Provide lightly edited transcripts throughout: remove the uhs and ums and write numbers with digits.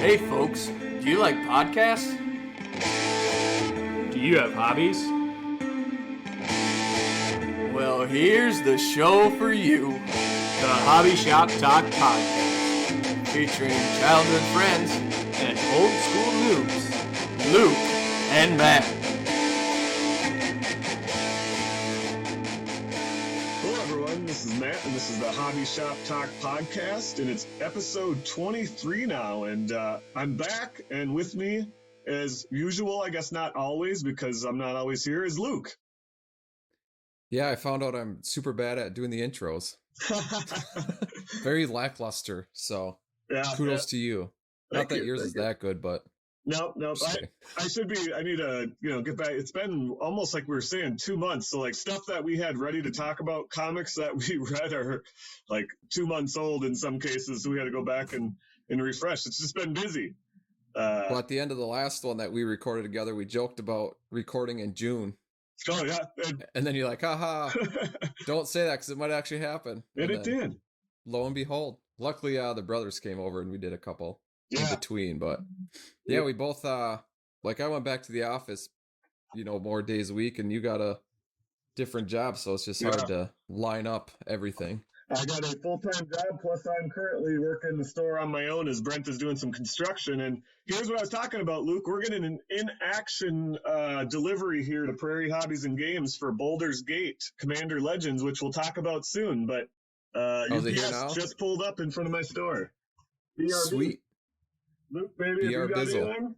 Hey folks, do you like podcasts? Do you have hobbies? Well, here's the show for you. The Hobby Shop Talk Podcast. Featuring childhood friends And old school noobs. Luke and Matt. Hello everyone, this is Matt and this is the Hobby Shop Talk Podcast and it's episode 23 now and I'm back and with me as usual, I guess not always because I'm not always here, is Luke. Yeah, I found out I'm super bad at doing the intros. Very lackluster, so kudos to you. Not that yours is that good, but... No, I should be, I need to, get back. It's been almost like we were saying 2 months. So like stuff that we had ready to talk about, comics that we read are like 2 months old in some cases. So we had to go back and refresh. It's just been busy. Well, at the end of the last one that we recorded together, we joked about recording in June. Oh, yeah. And then you're like, haha, don't say that because it might actually happen. And it did. Lo and behold. Luckily, the brothers came over and we did a couple in between. But yeah, we both, I went back to the office, more days a week and you got a different job. So it's just hard to line up everything. I got a full-time job, plus I'm currently working the store on my own as Brent is doing some construction. And here's what I was talking about, Luke. We're getting an in-action delivery here to Prairie Hobbies and Games for Baldur's Gate Commander Legends, which we'll talk about soon. But UPS just pulled up in front of my store. BRB. Sweet. Luke, baby, you got anything?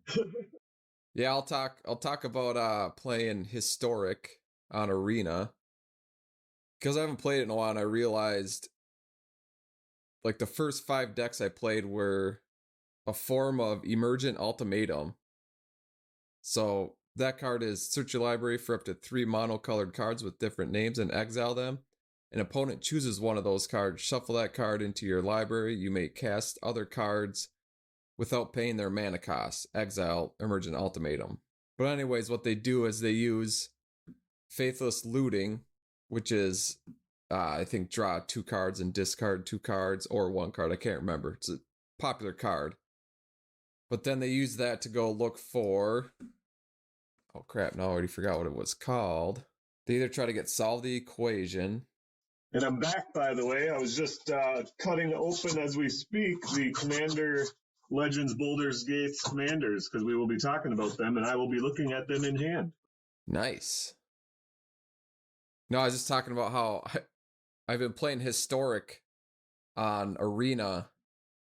Yeah, I'll talk about playing Historic on Arena. Because I haven't played it in a while, and I realized, like, the first 5 decks I played were a form of Emergent Ultimatum. So that card is search your library for up to 3 mono-colored cards with different names and exile them. An opponent chooses one of those cards, shuffle that card into your library. You may cast other cards without paying their mana cost. Exile Emergent Ultimatum. But anyways, what they do is they use Faithless Looting, which is, I think, draw 2 cards and discard 2 cards, or 1 card, I can't remember. It's a popular card. But then they use that to go look for... Oh crap, now I already forgot what it was called. They either try to solve the equation... And I'm back, by the way. I was just cutting open as we speak the Commander Legends Baldur's Gate Commanders, because we will be talking about them, and I will be looking at them in hand. Nice. No, I was just talking about how I've been playing Historic on Arena,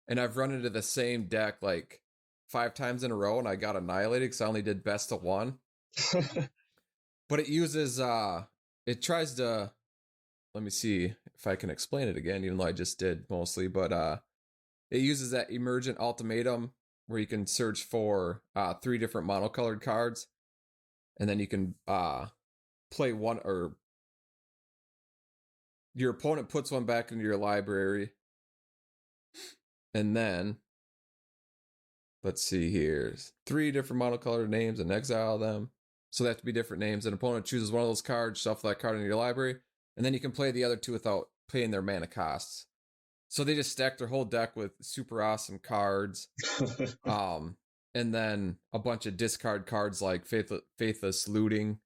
and I've run into the same deck like 5 times in a row, and I got annihilated because I only did best of 1. But it uses, it tries to, let me see if I can explain it again, even though I just did mostly, but it uses that Emergent Ultimatum where you can search for 3 different monocolored cards, and then you can play one, or your opponent puts one back into your library, and then, let's see here, 3 different monocolored names and exile them. So they have to be different names. An opponent chooses one of those cards, shuffle that card into your library, and then you can play the other 2 without paying their mana costs. So they just stack their whole deck with super awesome cards. And then a bunch of discard cards like Faithless Looting.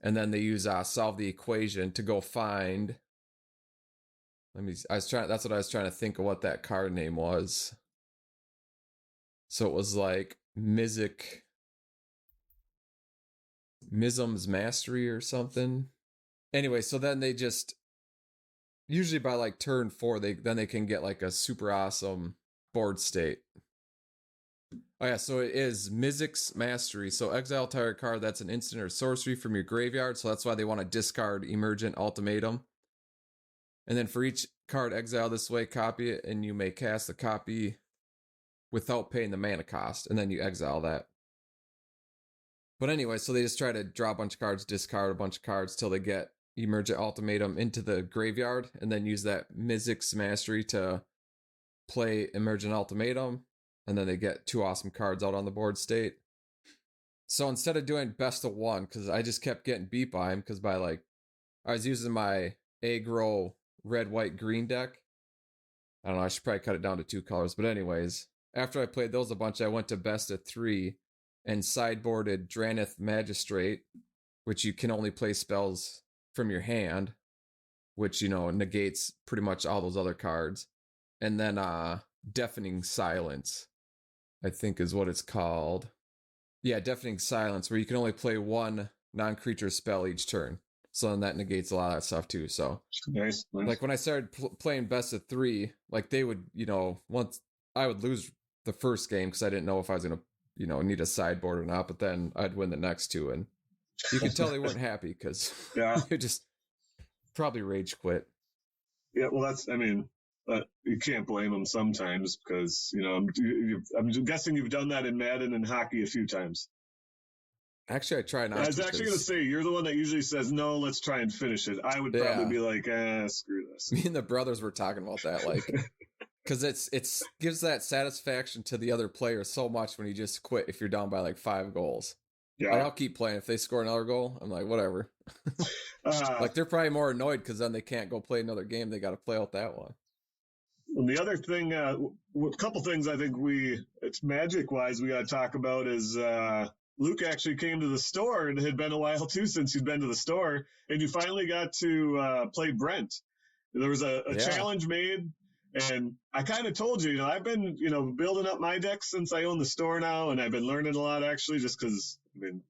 And then they use Solve the Equation to go find... that's what I was trying to think of what that card name was. So it was like Mizum's Mastery or something. Anyway, so then they just, usually by like turn 4, they can get like a super awesome board state. Oh yeah, so it is Mizum's Mastery. So exile target card that's an instant or sorcery from your graveyard. So that's why they want to discard Emergent Ultimatum. And then for each card exile this way, copy it, and you may cast a copy without paying the mana cost, and then you exile that. But anyway, so they just try to draw a bunch of cards, discard a bunch of cards till they get Emergent Ultimatum into the graveyard, and then use that Mizum's Mastery to play Emergent Ultimatum, and then they get 2 awesome cards out on the board state. So instead of doing best of 1, because I just kept getting beat by him, because I was using my aggro red, white, green deck. I don't know, I should probably cut it down to 2 colors. But anyways, after I played those a bunch, I went to best of 3 and sideboarded Draneth Magistrate, which you can only play spells from your hand, which, negates pretty much all those other cards. And then Deafening Silence, I think is what it's called. Yeah, Deafening Silence, where you can only play one non-creature spell each turn. So then that negates a lot of that stuff too. So nice. Like when I started playing best of 3, like they would, once I would lose the first game because I didn't know if I was going to, need a sideboard or not, but then I'd win the next 2. And you could tell they weren't happy because they just probably rage quit. Yeah, well, you can't blame them sometimes because, I'm guessing you've done that in Madden and hockey a few times. Actually, I try not to. I was actually going to say, you're the one that usually says, no, let's try and finish it. I would probably be like, screw this. Me and the brothers were talking about that, like, because it gives that satisfaction to the other player so much when you just quit if you're down by like 5 goals. Yeah. Like, I'll keep playing. If they score another goal, I'm like, whatever. Like, they're probably more annoyed because then they can't go play another game. They got to play out that one. And the other thing, a couple things I think it's Magic-wise we got to talk about is Luke actually came to the store, and it had been a while too since you'd been to the store, and you finally got to play Brent. There was a challenge made, and I kind of told you, I've been, building up my decks since I own the store now, and I've been learning a lot actually, just because,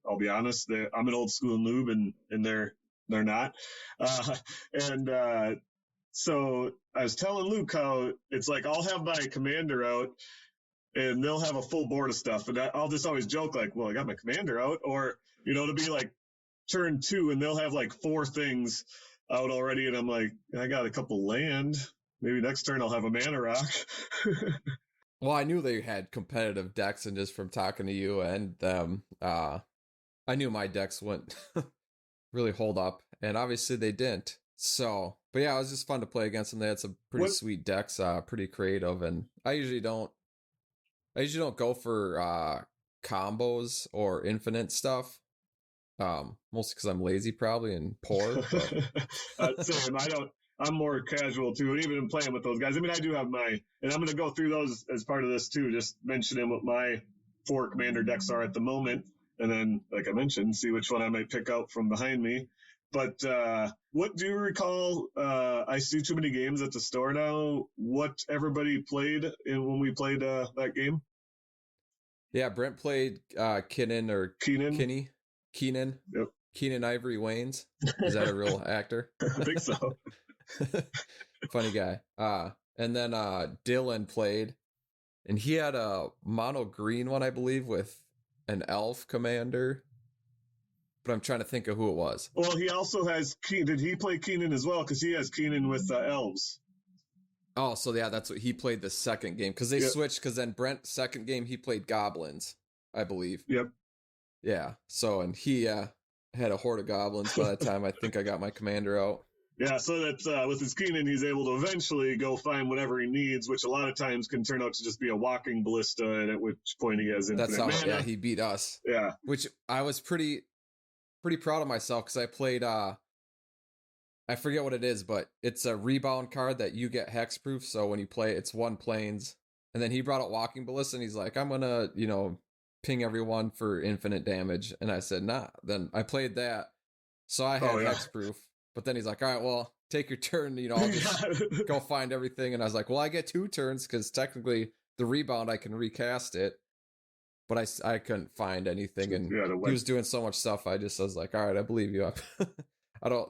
I'll be honest, I'm an old school noob, and they're not. So I was telling Luke how it's like I'll have my commander out and they'll have a full board of stuff. And I'll just always joke like, well, I got my commander out. Or, it'll be like turn 2 and they'll have like 4 things out already. And I'm like, I got a couple land. Maybe next turn I'll have a mana rock. Well, I knew they had competitive decks, and just from talking to you and them, I knew my decks wouldn't really hold up. And obviously they didn't. So, but yeah, it was just fun to play against them. They had some pretty sweet decks, pretty creative, and I usually don't go for combos or infinite stuff. Mostly because I'm lazy, probably, and poor. But. Same. I'm more casual too, and even playing with those guys. I do have and I'm going to go through those as part of this too. Just mentioning what my 4 commander decks are at the moment, and then, like I mentioned, see which one I might pick out from behind me. But what do you recall? I see too many games at the store now. What everybody played when we played that game? Yeah, Brent played Keenan. Yep. Keenan Ivory Waynes. Is that a real actor? I think so. Funny guy. And then Dylan played, and he had a mono green one, I believe, with an elf commander. But I'm trying to think of who it was. Well, he also has did he play Keenan as well? Because he has Keenan with elves. Oh, so yeah, that's what he played the second game. Because they switched, because then Brent, second game, he played goblins, I believe. Yep. Yeah, so, and he had a horde of goblins by the time I think I got my commander out. Yeah, so that with his Keenan, he's able to eventually go find whatever he needs, which a lot of times can turn out to just be a walking ballista, and at which point he has infinite mana. Yeah, he beat us. Yeah. Which I was pretty proud of myself, because I played, I forget what it is, but it's a rebound card that you get hexproof, so when you play, it's 1 planes, and then he brought out Walking Ballista, and he's like, I'm gonna, ping everyone for infinite damage, and I said, nah. Then I played that, so I had hexproof, but then he's like, all right, well, take your turn, I'll just go find everything, and I was like, well, I get 2 turns, because technically, the rebound, I can recast it, but I couldn't find anything, and he was doing so much stuff. I was like, all right, I believe you.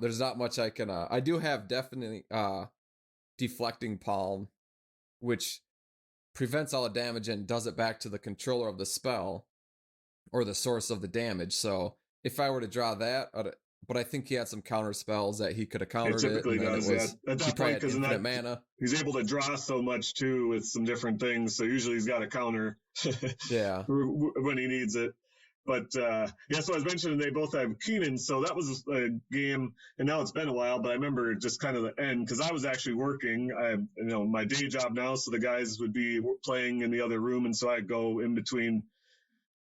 There's not much I can, I do have definitely, Deflecting Palm, which prevents all the damage and does it back to the controller of the spell, or the source of the damage. So if I were to draw that, but I think he had some counter spells that he could have countered it. Typically does, At that point, because mana. He's able to draw so much too with some different things. So usually he's got a counter. Yeah. When he needs it. But so I was mentioning they both have Keenan. So that was a game, and now it's been a while. But I remember just kind of the end, because I was actually working. I my day job now, so the guys would be playing in the other room, and so I'd go in between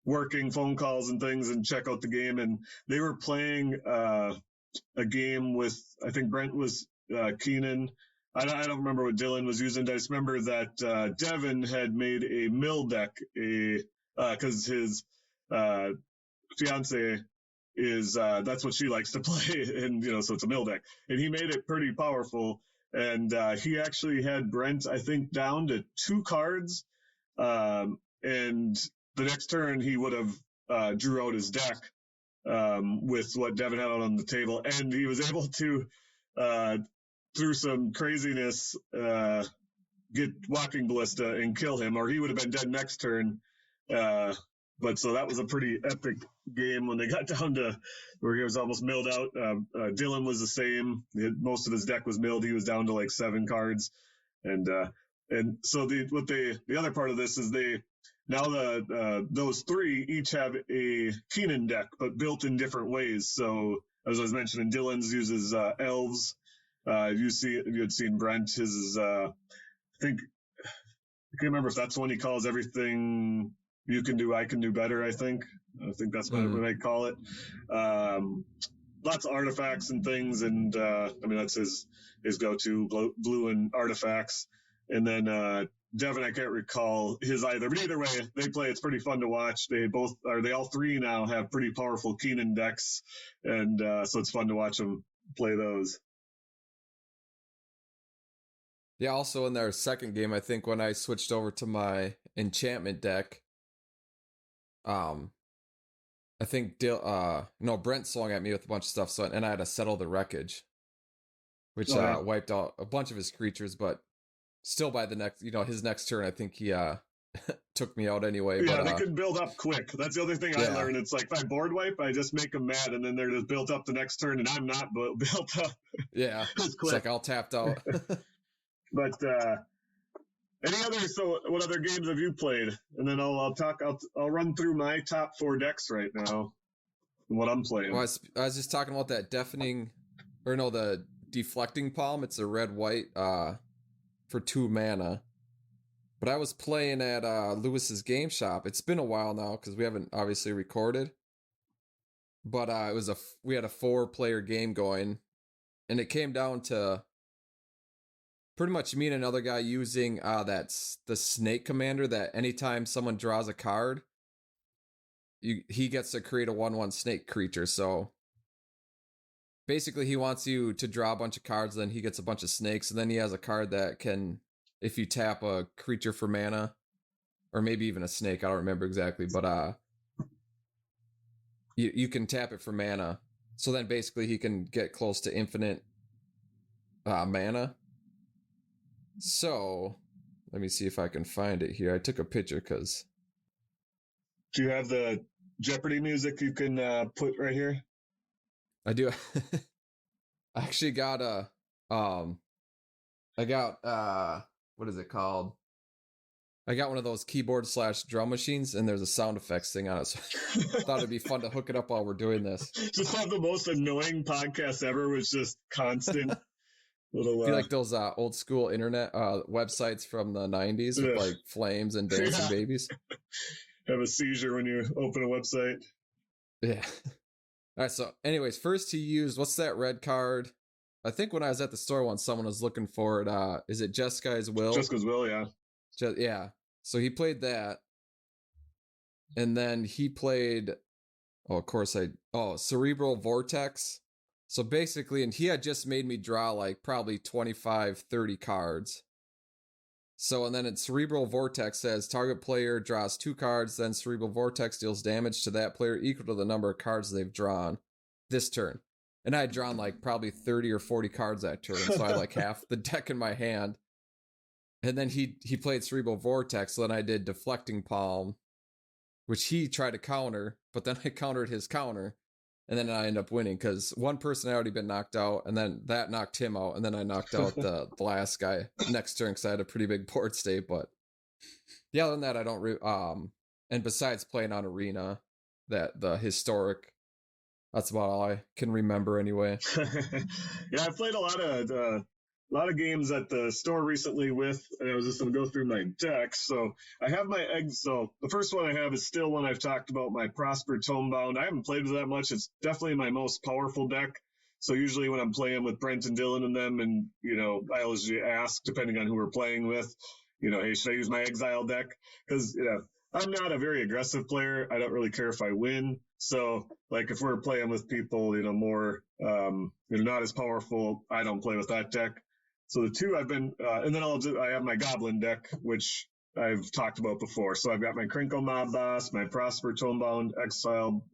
working, phone calls and things, and check out the game. And they were playing a game with, I think Brent was Keenan, I don't remember what Dylan was using. I just remember that Devin had made a mill deck, because his fiance is that's what she likes to play, and so it's a mill deck, and he made it pretty powerful. And he actually had Brent, I think, down to 2 cards, and the next turn he would have drew out his deck with what Devin had out on the table, and he was able to, through some craziness, get Walking Ballista and kill him, or he would have been dead next turn. But so that was a pretty epic game when they got down to where he was almost milled out. Dylan was the same. Most of his deck was milled. He was down to like 7 cards. And so the other part of this is those 3 each have a Keenan deck, but built in different ways. So as I was mentioning, Dylan's uses elves. You had seen Brent. His is I can't remember if that's one he calls everything you can do, I can do better. I think that's what they call it. Lots of artifacts and things, and that's his go-to, blue and artifacts. And then Devin, I can't recall his either, but either way, they play. It's pretty fun to watch. They all 3 now have pretty powerful Keenan decks, and so it's fun to watch them play those. Yeah, also in their second game, I think when I switched over to my enchantment deck, I think Brent swung at me with a bunch of stuff, and I had to settle the wreckage, which wiped out a bunch of his creatures, but still by the next, his next turn, I think he took me out anyway. Yeah, but, they can build up quick. That's the other thing I learned. It's like if I board wipe, I just make them mad, and then they're just built up the next turn, and I'm not built up. Yeah, it's like all tapped out. But what other games have you played? And then I'll run through my top 4 decks right now and what I'm playing. Well, I was just talking about that the deflecting palm. It's a red-white for 2 mana. But I was playing at Lewis's game shop. It's been a while now because we haven't obviously recorded. But we had a 4-player game going, and it came down to pretty much me and another guy using that's the snake commander, that anytime someone draws a card, he gets to create a 1/1 snake creature. So basically he wants you to draw a bunch of cards, then he gets a bunch of snakes, and then he has a card that can, if you tap a creature for mana, or maybe even a snake, I don't remember exactly, but you can tap it for mana. So then basically he can get close to infinite mana. So, let me see if I can find it here. I took a picture because... Do you have the Jeopardy music you can put right here? I do. I actually got what is it called? I got one of those keyboard/drum machines, and there's a sound effects thing on it. So I thought it'd be fun to hook it up while we're doing this. Just have the most annoying podcast ever, was just constant... I feel like those old school internet websites from the 90s with like flames and dancing babies. Have a seizure when you open a website. Yeah. All right. So anyways, first he used, what's that red card? I think when I was at the store once, someone was looking for it. Is it Jessica's Will? Jessica's Will, yeah. Yeah. So he played that. And then he played, Cerebral Vortex. So basically, and he had just made me draw like probably 25, 30 cards. So, and then in Cerebral Vortex says target player draws 2 cards, then Cerebral Vortex deals damage to that player equal to the number of cards they've drawn this turn. And I had drawn like probably 30 or 40 cards that turn, so I had like half the deck in my hand. And then he played Cerebral Vortex, so then I did Deflecting Palm, which he tried to counter, but then I countered his counter. And then I end up winning because one person had already been knocked out, and then that knocked him out, and then I knocked out the last guy next turn because I had a pretty big board state. But yeah, other than that, I don't and besides playing on Arena, the historic, that's about all I can remember anyway. Yeah, I played a lot of games at the store recently and I was just going to go through my decks. So I have my eggs. So the first one I have is still one I've talked about, my Prosper Tomebound. I haven't played with that much. It's definitely my most powerful deck. So usually when I'm playing with Brent and Dylan and them, and I always ask, depending on who we're playing with, hey, should I use my exile deck? Because I'm not a very aggressive player. I don't really care if I win. So like if we're playing with people, more not as powerful, I don't play with that deck. So the two I've been, and then I have my Goblin deck, which I've talked about before. So I've got my Crinkle Mob Boss, my Prosper Tomebound Exile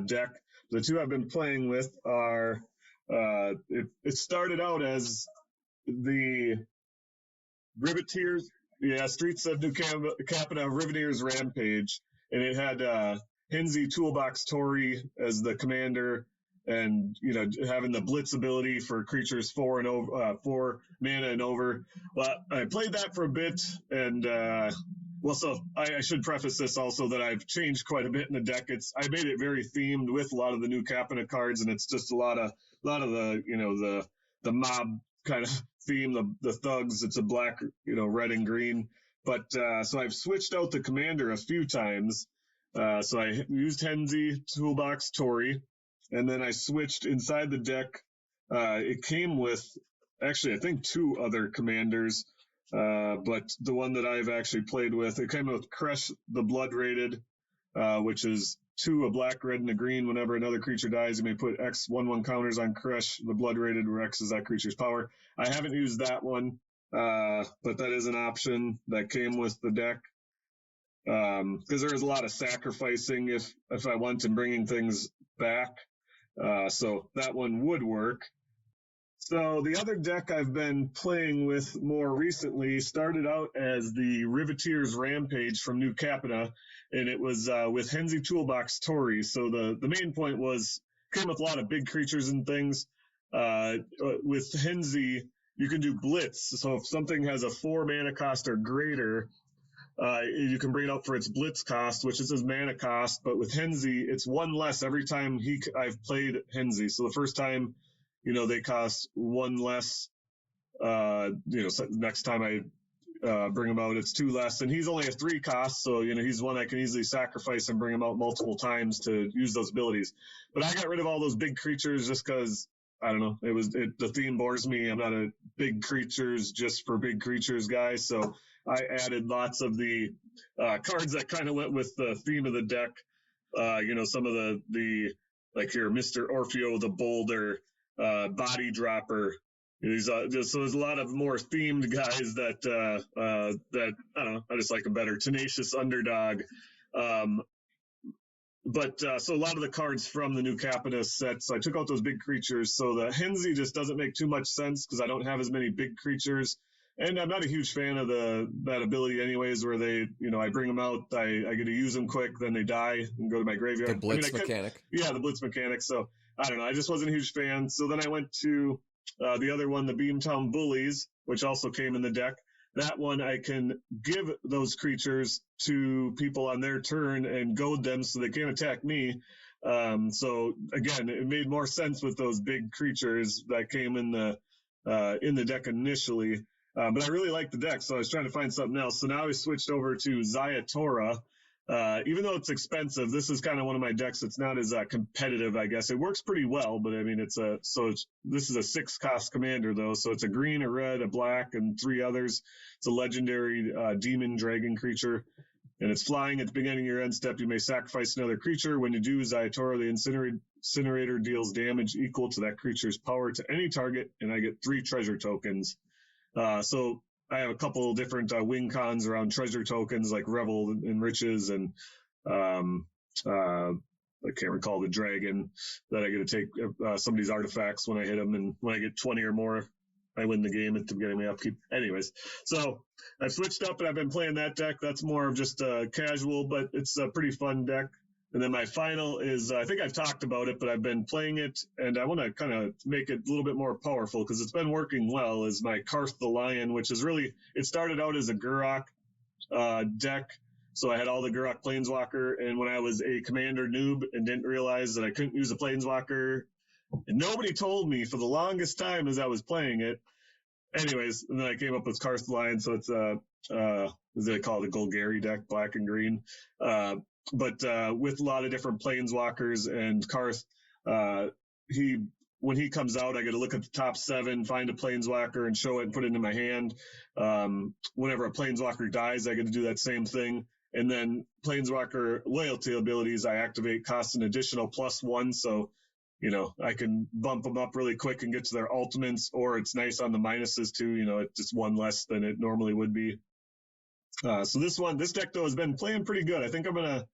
deck. The two I've been playing with are, it started out as the Riveteers, Streets of New Capita Riveteers Rampage, and it had Henzi Toolbox Tori as the commander, and having the blitz ability for creatures 4 and over, 4 mana and over. But I played that for a bit, and so I should preface this also that I've changed quite a bit in the deck. I made it very themed with a lot of the new Capita cards, and it's just a lot of the the mob kind of theme, the thugs. It's a black, red and green. But so I've switched out the commander a few times. So I used Henzi Toolbox Tori, and then I switched inside the deck. It came with actually I think 2 other commanders. But the one that I've actually played with, it came with Crush the Blood Rated, which is 2, a black, red, and a green. Whenever another creature dies, you may put X 1/1 counters on Crush the Blood Rated, where X is that creature's power. I haven't used that one, but that is an option that came with the deck. Because there is a lot of sacrificing if I want and bringing things back. So that one would work. So the other deck I've been playing with more recently started out as the Riveteers Rampage from New Capita, and it was with Henzi Toolbox Tori. So the main point was, came with a lot of big creatures and things. With Henzi, you can do Blitz. So if something has a 4 mana cost or greater, you can bring it up for its Blitz cost, which is his mana cost. But with Henzi, it's 1 less every time I've played Henzi. So the first time, they cost 1 less. So next time I bring him out, it's 2 less. And he's only a 3 cost, so he's one I can easily sacrifice and bring him out multiple times to use those abilities. But I got rid of all those big creatures just because I don't know. The theme bores me. I'm not a big creatures just for big creatures guy, so I added lots of the cards that kind of went with the theme of the deck. Some of the like your Mr. Orfeo the Boulder, Body Dropper. So there's a lot of more themed guys that I don't know. I just like a better Tenacious Underdog. So a lot of the cards from the new Capita set, so I took out those big creatures. So the Henzi just doesn't make too much sense because I don't have as many big creatures. And I'm not a huge fan of that ability anyways, where they, I bring them out, I get to use them quick, then they die and go to my graveyard. The Blitz mechanic. Yeah, the Blitz mechanic. So I don't know. I just wasn't a huge fan. So then I went to the other one, the Beamtown Bullies, which also came in the deck. That one I can give those creatures to people on their turn and goad them so they can't attack me. So again, it made more sense with those big creatures that came in the deck initially. But I really like the deck, so I was trying to find something else. So now I switched over to Zayatora. Even though it's expensive, this is kind of one of my decks that's not as competitive, I guess. It works pretty well, but I mean, this is a 6-cost commander, though. So it's a green, a red, a black, and 3 others. It's a legendary demon dragon creature, and it's flying. At the beginning of your end step, you may sacrifice another creature. When you do, Zayatora, the incinerator deals damage equal to that creature's power to any target, and I get 3 treasure tokens. So I have a couple different wing cons around treasure tokens like Revel in Riches and I can't recall the dragon that I get to take some of these artifacts when I hit them, and when I get 20 or more, I win the game at the beginning of my upkeep. Anyways, so I've switched up and I've been playing that deck. That's more of just casual, but it's a pretty fun deck. And then my final is, I think I've talked about it, but I've been playing it, and I want to kind of make it a little bit more powerful because it's been working well, is my Karth the Lion, which is really, it started out as a Gurok deck. So I had all the Gurok Planeswalker, and when I was a commander noob and didn't realize that I couldn't use a Planeswalker, and nobody told me for the longest time as I was playing it. Anyways, and then I came up with Karth the Lion, so it's they call it a Golgari deck, black and green. But with a lot of different Planeswalkers, and Karth, he when he comes out, I got to look at the top 7, find a planeswalker, and show it and put it into my hand. Whenever a planeswalker dies, I got to do that same thing. And then planeswalker loyalty abilities, I activate, cost an additional +1. So, I can bump them up really quick and get to their ultimates, or it's nice on the minuses too. It's just 1 less than it normally would be. So this deck though has been playing pretty good. I think I'm gonna.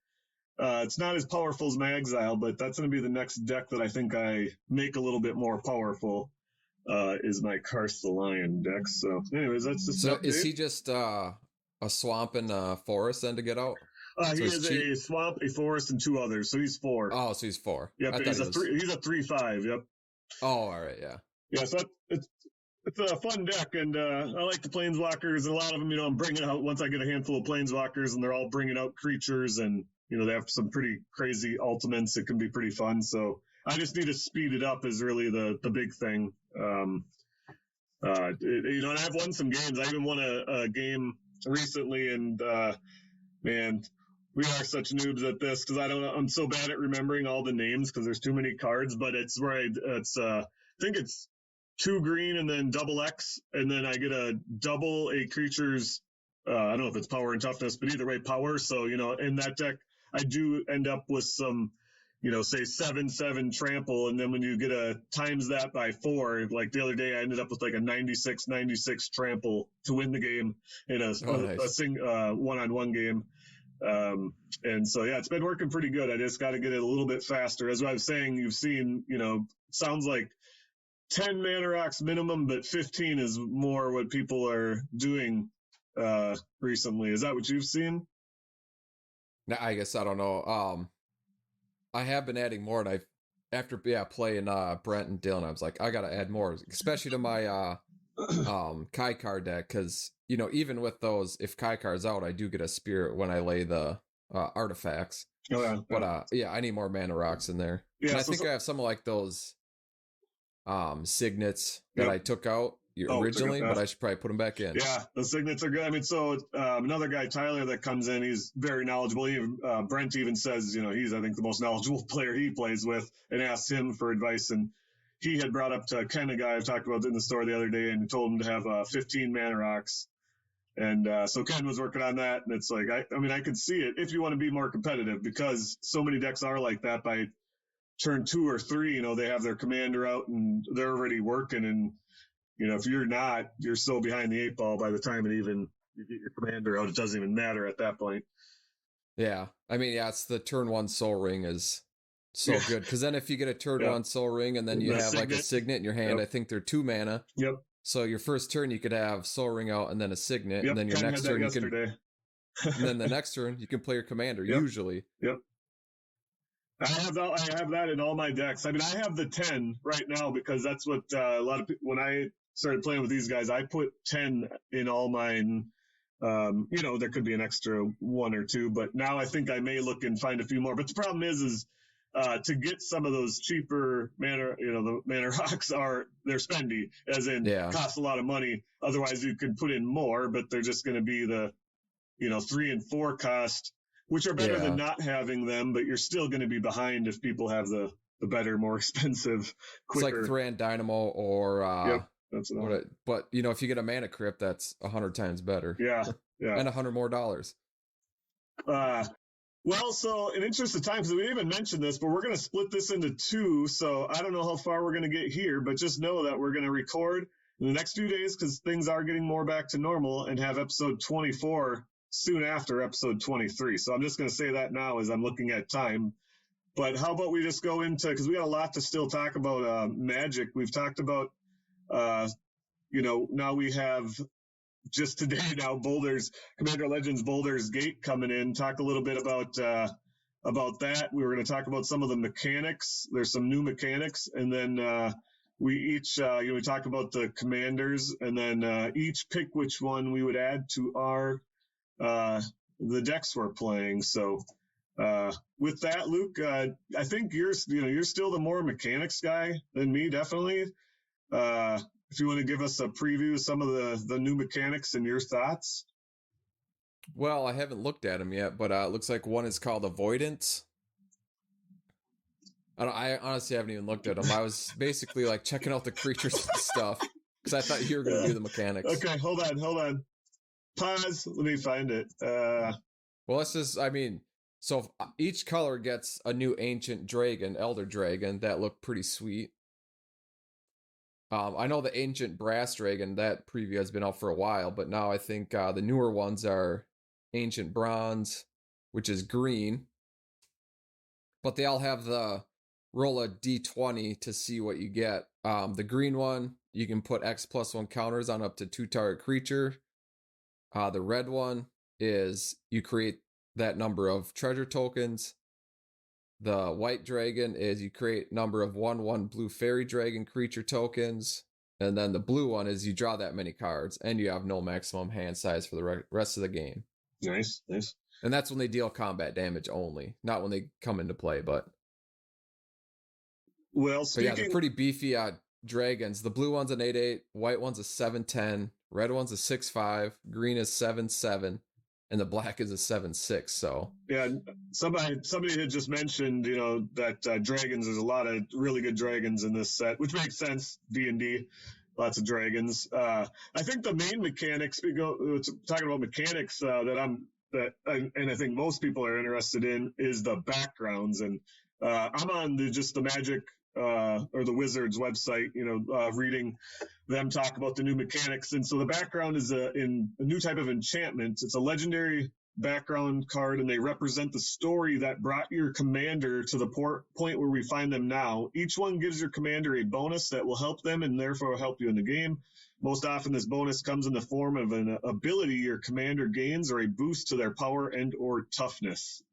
It's not as powerful as my Exile, but that's gonna be the next deck that I think I make a little bit more powerful. Is my Karst the Lion deck. So, anyways, that's just. So is he just a swamp and a forest then to get out? He is a swamp, a forest, and 2 others. So he's 4. Oh, so he's 4. Yep, he's a 3/5. Yep. Oh, all right, yeah. Yeah, so it's a fun deck, and I like the planeswalkers, and a lot of them, I'm bringing out once I get a handful of planeswalkers, and they're all bringing out creatures, and they have some pretty crazy ultimates. It can be pretty fun. So I just need to speed it up is really the big thing. And I've won some games. I even won a game recently, and man, we are such noobs at this because I'm so bad at remembering all the names because there's too many cards. But it's right. I think it's 2 green and then double X, and then I get a double a creature's. I don't know if it's power and toughness, but either way, power. So in that deck, I do end up with some, say 7/7 trample, and then when you get a times that by 4, like the other day, I ended up with like a 96 trample to win the game in a one-on-one game. And so, yeah, it's been working pretty good. I just got to get it a little bit faster. As I was saying, you've seen, sounds like 10 mana rocks minimum, but 15 is more what people are doing recently. Is that what you've seen? No, I guess I don't know. I have been adding more, and after playing Brent and Dylan, I was like, I gotta add more, especially to my Kaikar deck, because even with those, if Kaikar's out, I do get a spirit when I lay the artifacts. Oh, yeah. But I need more mana rocks in there. Yeah, and I think I have some like those signets that I took out originally, but I should probably put them back in. Yeah, the signets are good. I mean, so another guy, Tyler, that comes in, he's very knowledgeable. Even Brent even says, he's, I think, the most knowledgeable player he plays with, and asks him for advice. And he had brought up to Ken, a guy I talked about in the store the other day, and told him to have 15 mana rocks. And so Ken was working on that, and it's like, I could see it if you want to be more competitive, because so many decks are like that. By turn 2 or 3, they have their commander out and they're already working, and if you're not, you're so behind the 8 ball by the time you get your commander out. It doesn't even matter at that point. Yeah. I mean, it's the turn 1 Soul Ring is so good. Because then if you get a turn 1 Soul Ring and then you have like a Signet in your hand, I think they're 2 mana. Yep. So your first turn, you could have Soul Ring out and then a Signet. And then your next turn, you can... and then the next turn, you can play your commander, usually. Yep. I have that in all my decks. I mean, I have the 10 right now because that's what a lot of people, when I started playing with these guys, I put 10 in all mine. There could be an extra 1 or 2, but now I think I may look and find a few more. But the problem is to get some of those cheaper mana, the mana rocks they're spendy, as in cost a lot of money. Otherwise, you could put in more, but they're just going to be the 3 and 4 cost, which are better than not having them, but you're still going to be behind if people have the better, more expensive, quicker. It's like Thran Dynamo or that's but if you get a Mana Crypt, that's 100 times better. Yeah. And $100 more. Well, so in interest of time, because we didn't even mention this, but we're going to split this into 2. So I don't know how far we're going to get here, but just know that we're going to record in the next few days because things are getting more back to normal, and have episode 24 soon after episode 23. So I'm just going to say that now as I'm looking at time. But how about we just go into, because we got a lot to still talk about Magic. We've talked about, now we have just today now Commander Legends Boulder's Gate coming in. Talk a little bit about that. We were going to talk about some of the mechanics. There's some new mechanics, and then we each we talk about the commanders, and then each pick which one we would add to our the decks we're playing. So with that, Luke, I think you're still the more mechanics guy than me, definitely. If you want to give us a preview of some of the new mechanics and your thoughts. Well, I haven't looked at them yet, but it looks like one is called Avoidance. I honestly haven't even looked at them. I was basically like checking out the creatures and stuff because I thought you were going to do the mechanics. Okay, hold on. Pause. Let me find it. Well, let's just, I mean, so each color gets a new ancient dragon, elder dragon, that look pretty sweet. I know the ancient brass dragon, that preview has been out for a while, but now I think the newer ones are ancient bronze, which is green. But they all have the roll a d20 to see what you get. The green one, you can put X+1 counters on up to 2 target creature. The red one is you create that number of treasure tokens. The white dragon is you create number of 1/1 blue fairy dragon creature tokens. And then the blue one is you draw that many cards and you have no maximum hand size for the rest of the game. Nice. And that's when they deal combat damage only, not when they come into play, but Well, yeah, they're pretty beefy dragons. The blue one's an 8/8, white one's a 7/10, red one's a 6/5, green is 7/7, and the black is a 7/6. So yeah, somebody had just mentioned, that dragons. There's a lot of really good dragons in this set, which makes sense. D&D, lots of dragons. I think the main mechanics, talking about mechanics and I think most people are interested in is the backgrounds. And I'm on the Magic or the Wizards website, reading them talk about the new mechanics. And so the background is in a new type of enchantment. It's a legendary background card, and they represent the story that brought your commander to the point where we find them now. Each one gives your commander a bonus that will help them and therefore help you in the game. Most often, this bonus comes in the form of an ability your commander gains or a boost to their power and or toughness.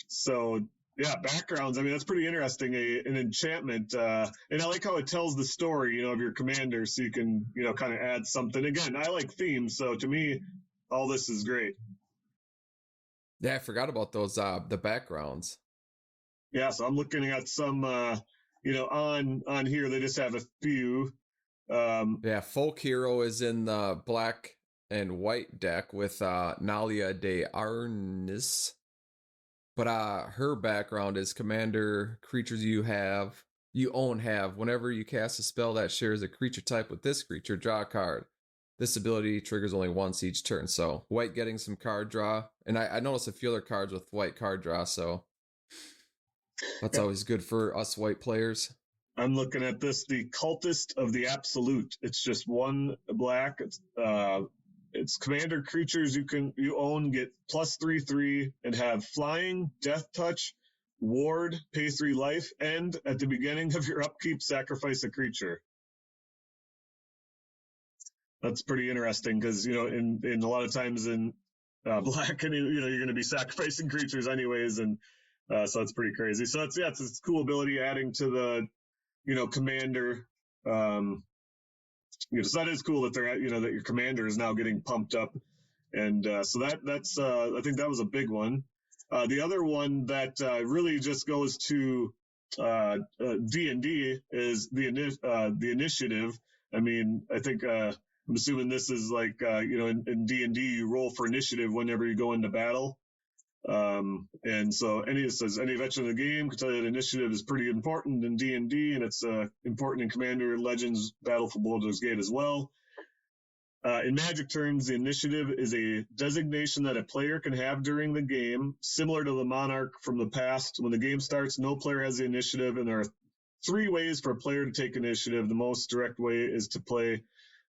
So, yeah, backgrounds. I mean, that's pretty interesting. An enchantment, and I like how it tells the story, of your commander, so you can, kind of add something. Again, I like themes, so to me, all this is great. yeah, I forgot about those the backgrounds. Yeah, so I'm looking at some, on here. They just have a few. Yeah, Folk Hero is in the black and white deck with Nalia de Arnis. But her background is commander creatures you own have. Whenever you cast a spell that shares a creature type with this creature, draw a card. This ability triggers only once each turn. So white getting some card draw. And I noticed a few other cards with white card draw, so that's always good for us white players. I'm looking at this, the Cultist of the Absolute. It's just one black. It's commander creatures you own get +3/3 and have flying, death touch, ward, pay 3 life, and at the beginning of your upkeep, sacrifice a creature. That's pretty interesting because in a lot of times in black, and you're going to be sacrificing creatures anyways, and so that's pretty crazy. So it's a cool ability adding to the commander. So that is cool that they're that your commander is now getting pumped up, and so that's I think that was a big one. The other one that really just goes to D&D is the initiative. I mean, I think I'm assuming this is like in D&D you roll for initiative whenever you go into battle. And so it says any veteran of the game can tell you that initiative is pretty important in D&D, and it's important in Commander Legends Battle for Baldur's Gate as well. In Magic terms, the initiative is a designation that a player can have during the game, similar to the Monarch from the past. When the game starts, no player has the initiative, and there are 3 ways for a player to take initiative. The most direct way is to play.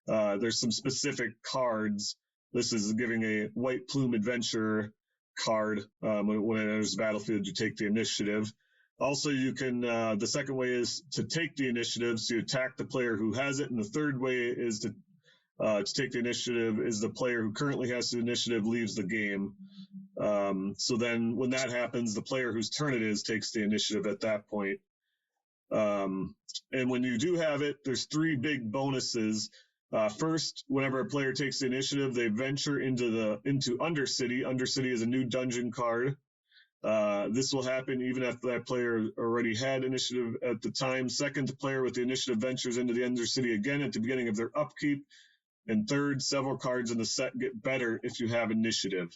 There's some specific cards. This is giving a White Plume Adventurer card. When it enters the battlefield, you take the initiative. Also, you can, the second way is to take the initiative, so you attack the player who has it, and the third way is to take the initiative is the player who currently has the initiative leaves the game. So then when that happens, the player whose turn it is takes the initiative at that point. And when you do have it, there's 3 big bonuses. First, whenever a player takes the initiative, they venture into Undercity. Undercity is a new dungeon card. This will happen even if that player already had initiative at the time. Second, the player with the initiative ventures into the Undercity again at the beginning of their upkeep. And third, several cards in the set get better if you have initiative.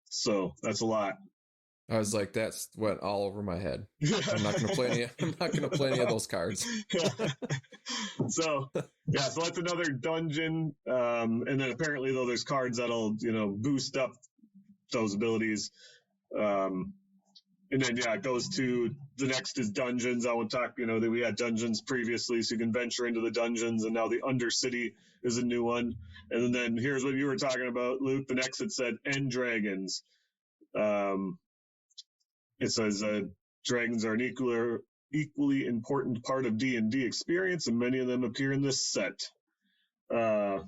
So that's a lot. I was like, that's went all over my head. I'm not gonna play any. I'm not gonna play any of those cards. So that's another dungeon. And then apparently though there's cards that'll boost up those abilities. And then it goes to the next is dungeons. I won't talk. That we had dungeons previously, so you can venture into the dungeons, and now the Undercity is a new one. And then here's what you were talking about, Luke. The next it said End Dragons. It says dragons are an equally important part of D&D experience, and many of them appear in this set. And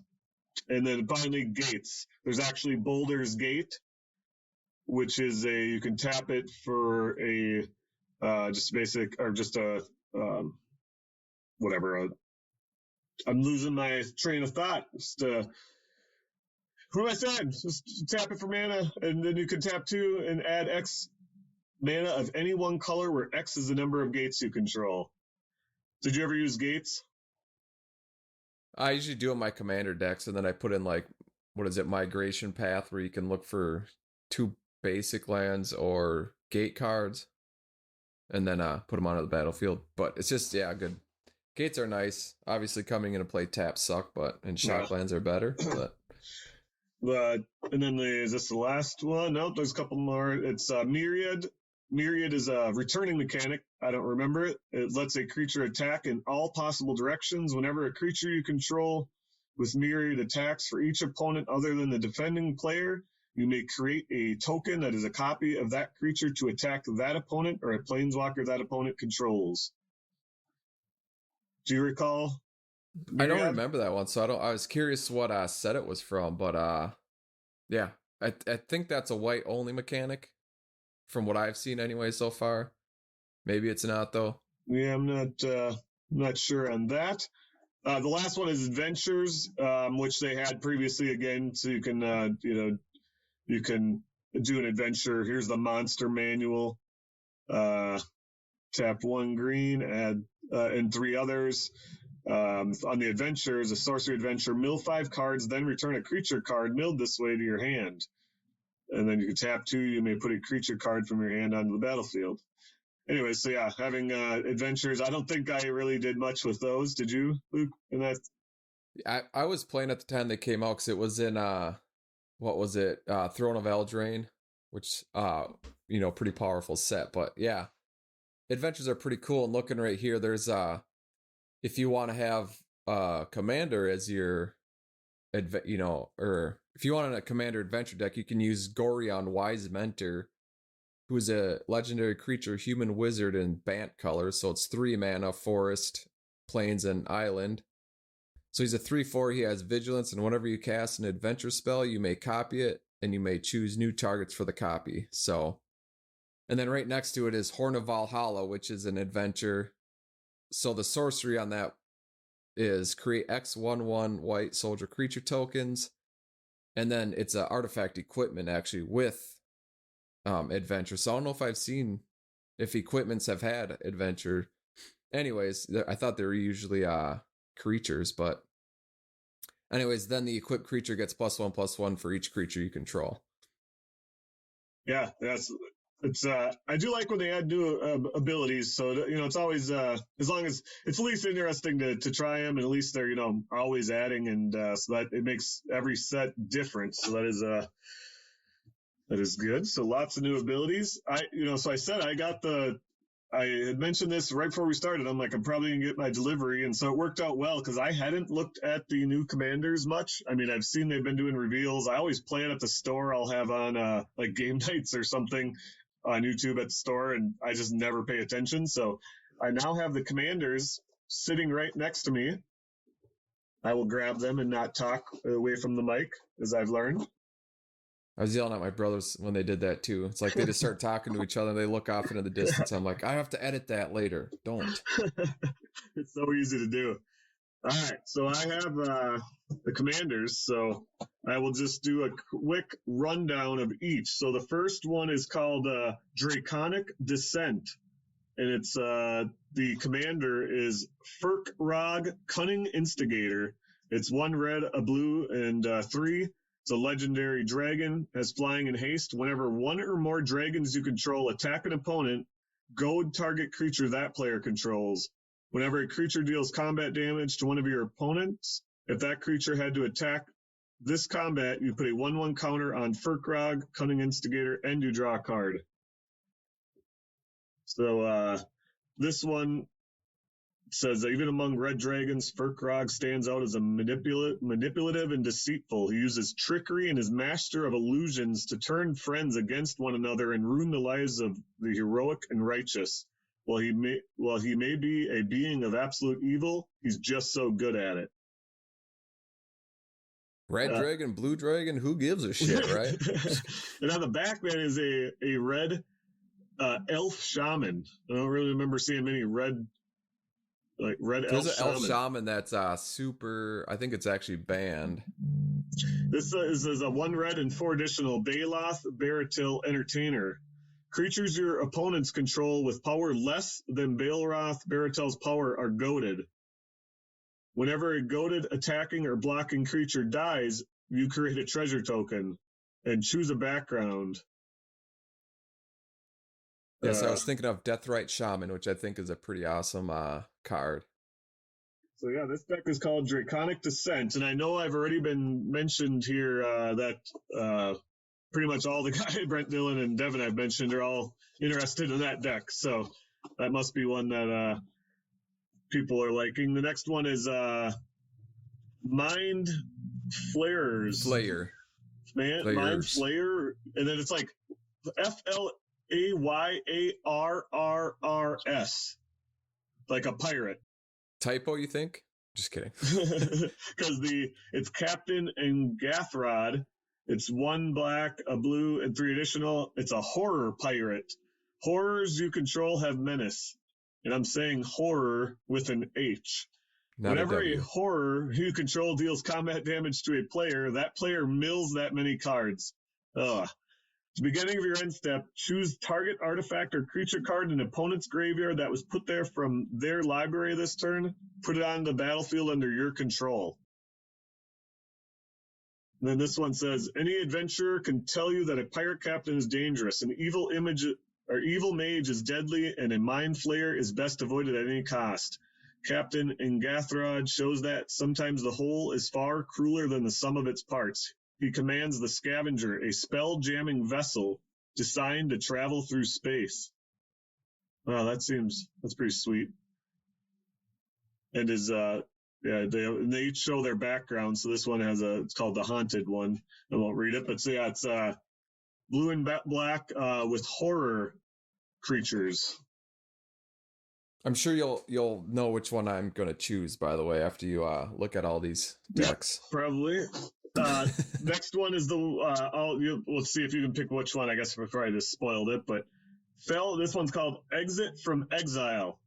then finally, gates. There's actually Baldur's Gate, which is you can tap it for a just basic or just a whatever. I'm losing my train of thought. Just what am I saying? Just tap it for mana, and then you can tap 2 and add X mana of any one color, where X is the number of gates you control. Did you ever use gates? I usually do in my commander decks, and then I put in migration path, where you can look for 2 basic lands or gate cards, and then put them onto the battlefield. But it's just good. Gates are nice. Obviously, coming into play taps suck, and shock lands are better. But and then is this the last one? Nope, there's a couple more. It's Myriad. Myriad is a returning mechanic. I don't remember it. It lets a creature attack in all possible directions. Whenever a creature you control with Myriad attacks for each opponent other than the defending player, you may create a token that is a copy of that creature to attack that opponent or a planeswalker that opponent controls. Do you recall? I don't remember that one, so I was curious what set it was from, but I think that's a white only mechanic, from what I've seen anyway so far. Maybe it's not though. Yeah, I'm not sure on that. The last one is Adventures, which they had previously again, so you can you can do an adventure. Here's the monster manual. Tap 1 green, add and 3 others. On the adventures, a sorcery adventure, mill 5 cards, then return a creature card milled this way to your hand. And then you can tap 2, you may put a creature card from your hand onto the battlefield. Anyway, so having adventures, I don't think I really did much with those. Did you, Luke? In that? I was playing at the time they came out, because it was in, what was it? Throne of Eldraine, which, pretty powerful set. But yeah, adventures are pretty cool. And looking right here, there's, if you want to have commander as your, or if you want a commander adventure deck, you can use Gorion Wise Mentor, who is a legendary creature, human wizard in Bant colors. So it's 3 mana, forest, plains, and island. So he's a 3/4. He has vigilance, and whenever you cast an adventure spell, you may copy it, and you may choose new targets for the copy. So, and then right next to it is Horn of Valhalla, which is an adventure. So the sorcery on that is create X/1/1 white soldier creature tokens, and then it's an artifact equipment actually with adventure. So I don't know if I've seen if equipments have had adventure. Anyways, I thought they were usually creatures, but anyways, then the equipped creature gets +1/+1 for each creature you control. Yeah, it's I do like when they add new abilities. So it's always as long as it's at least interesting to try them, and at least they're always adding, and so that it makes every set different. So that is good. So lots of new abilities. So I said I had mentioned this right before we started. I'm like, I'm probably gonna get my delivery, and so it worked out well because I hadn't looked at the new commanders much. I mean, I've seen they've been doing reveals. I always play it at the store. I'll have on like game nights or something on YouTube at the store, and I just never pay attention. So I now have the commanders sitting right next to me. I will grab them and not talk away from the mic, as I've learned. I was yelling at my brothers when they did that too. It's like they just start talking to each other and they look off into the distance. I'm like, I have to edit that later. Don't. It's so easy to do. All right, so I have the commanders, so I will just do a quick rundown of each. So the first one is called Draconic Descent, and it's the commander is Furkrog, Cunning Instigator. It's 1 red, a blue, and 3. It's a legendary dragon, has flying and haste. Whenever one or more dragons you control attack an opponent, goad target creature that player controls. Whenever a creature deals combat damage to one of your opponents, if that creature had to attack this combat, you put a 1/1 counter on Furkrog, Cunning Instigator, and you draw a card. So this one says that even among red dragons, Furkrog stands out as a manipulative and deceitful. He uses trickery and is master of illusions to turn friends against one another and ruin the lives of the heroic and righteous. While he may be a being of absolute evil, he's just so good at it. Red dragon, blue dragon, who gives a shit, right? And on the back, man, is a red elf shaman. I don't really remember seeing many red elf shaman. There's an elf shaman that's super, I think it's actually banned. This is a 1 red and 4 additional Baloth Baratil Entertainer. Creatures your opponents control with power less than Balroth Baratil's power are goaded. Whenever a goaded attacking or blocking creature dies, you create a treasure token and choose a background. Yes, I was thinking of Deathrite Shaman, which I think is a pretty awesome card. So yeah, this deck is called Draconic Descent, and I know I've already been mentioned here that pretty much all the guys, Brent, Dylan, and Devin I've mentioned are all interested in that deck. So that must be one that people are liking. The next one is Mind Flayers. Mind Flayer, and then it's like FLAYARRRS, like a pirate. Typo, you think? Just kidding. Because it's Captain and Gathrod. It's 1 black, a blue, and 3 additional. It's a horror pirate. Horrors you control have menace. And I'm saying horror with an H. Whenever a horror you control deals combat damage to a player, that player mills that many cards. At the beginning of your end step, choose target artifact or creature card in an opponent's graveyard that was put there from their library this turn. Put it on the battlefield under your control. And then this one says, any adventurer can tell you that a pirate captain is dangerous. An evil mage is deadly, and a mind flayer is best avoided at any cost. Captain Ingathrod shows that sometimes the whole is far crueler than the sum of its parts. He commands the Scavenger, a spell-jamming vessel designed to travel through space. Wow, that's pretty sweet. And they each show their background. So this one it's called the Haunted one. I won't read it, but it's blue and black with horror creatures. I'm sure you'll know which one I'm going to choose, by the way, after you look at all these decks. Yeah, probably. Next one is let's see if you can pick which one, I guess, before I just spoiled it. But this one's called Exit from Exile.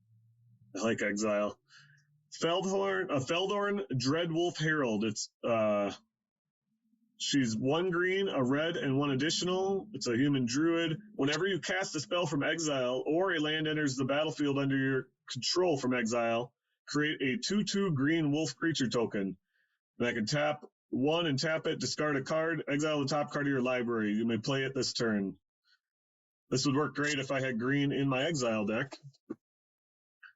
I like Exile. Feldhorn Dreadwolf Herald. She's 1 green, a red, and 1 additional. It's a human druid. Whenever you cast a spell from exile or a land enters the battlefield under your control from exile, create a 2/2 green wolf creature token. And I can tap 1 and tap it, discard a card, exile the top card of your library. You may play it this turn. This would work great if I had green in my exile deck.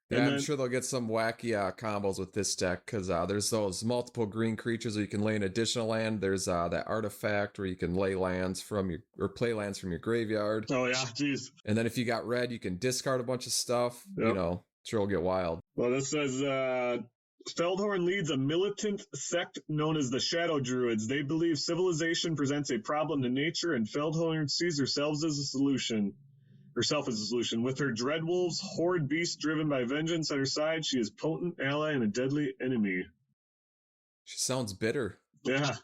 Yeah, I'm sure they'll get some wacky combos with this deck, because there's those multiple green creatures where you can lay an additional land. There's that artifact where you can play lands from your graveyard. Oh yeah, geez. And then if you got red, you can discard a bunch of stuff. Yep. Sure will get wild. Well, this says Feldhorn leads a militant sect known as the Shadow Druids. They believe civilization presents a problem to nature, and Feldhorn sees herself as a solution. With her dreadwolves, horde beast driven by vengeance at her side, she is potent ally and a deadly enemy. She sounds bitter. Yeah.